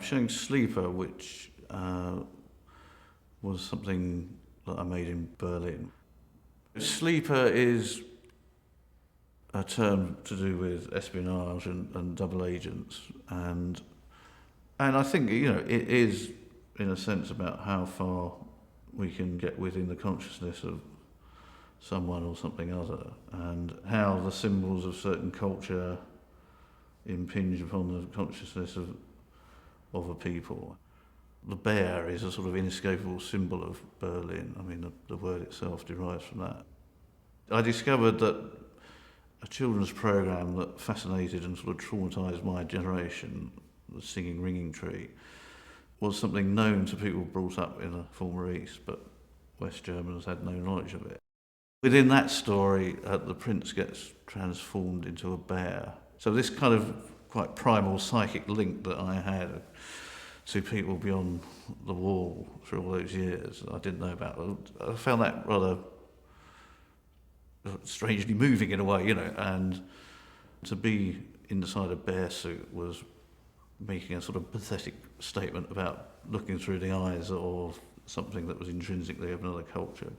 showing Sleeper, which was something that I made in Berlin. Sleeper is a term to do with espionage and double agents, and I think it is in a sense about how far we can get within the consciousness of someone or something other, and how the symbols of certain culture impinge upon the consciousness of a people. The bear is a sort of inescapable symbol of Berlin. I mean, the word itself derives from that. I discovered that a children's programme that fascinated and sort of traumatised my generation, the Singing Ringing Tree, was something known to people brought up in the former East, but West Germans had no knowledge of it. Within that story, the prince gets transformed into a bear. So this kind of quite primal psychic link that I had to people beyond the wall through all those years I didn't know about. I found that rather strangely moving in a way, and to be inside a bear suit was making a sort of pathetic statement about looking through the eyes of something that was intrinsically of another culture.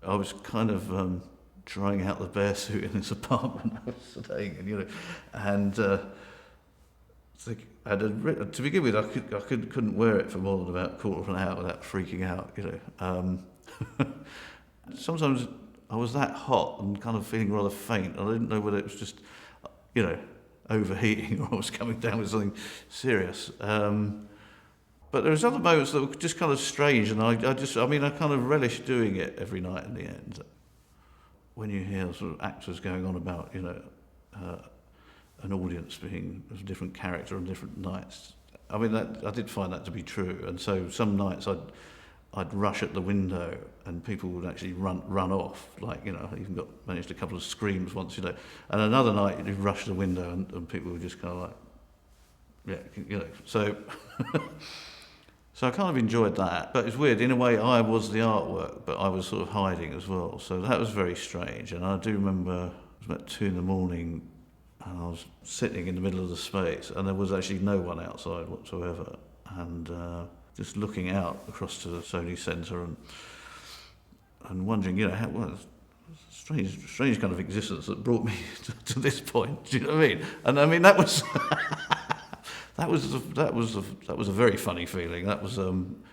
I was kind of trying out the bear suit in this apartment I was staying in, and to begin with, I couldn't wear it for more than about a quarter of an hour without freaking out, Sometimes I was that hot and kind of feeling rather faint. I didn't know whether it was just, overheating or I was coming down with something serious. But there was other moments that were just kind of strange, and I kind of relished doing it every night in the end. When you hear sort of actors going on about, an audience being of a different character on different nights, I did find that to be true. And so some nights I'd rush at the window and people would actually run off, I even managed a couple of screams once, and another night you'd rush to the window and people were just kind of so so I kind of enjoyed that. But it's weird, in a way I was the artwork, but I was sort of hiding as well, so that was very strange. And I do remember it was about 2 a.m. and I was sitting in the middle of the space and there was actually no one outside whatsoever, and just looking out across to the Sony Centre and wondering, strange kind of existence that brought me to this point. Do you know what I mean? And I mean that was that was a very funny feeling. That was one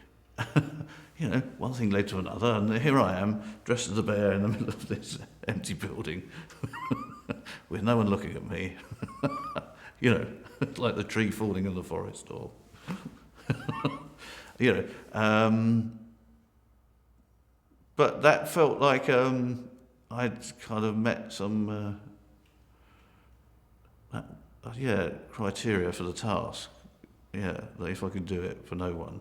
thing led to another, and here I am dressed as a bear in the middle of this empty building with no one looking at me. Like the tree falling in the forest, or but that felt like I'd kind of met some criteria for the task. That if I could do it for no one,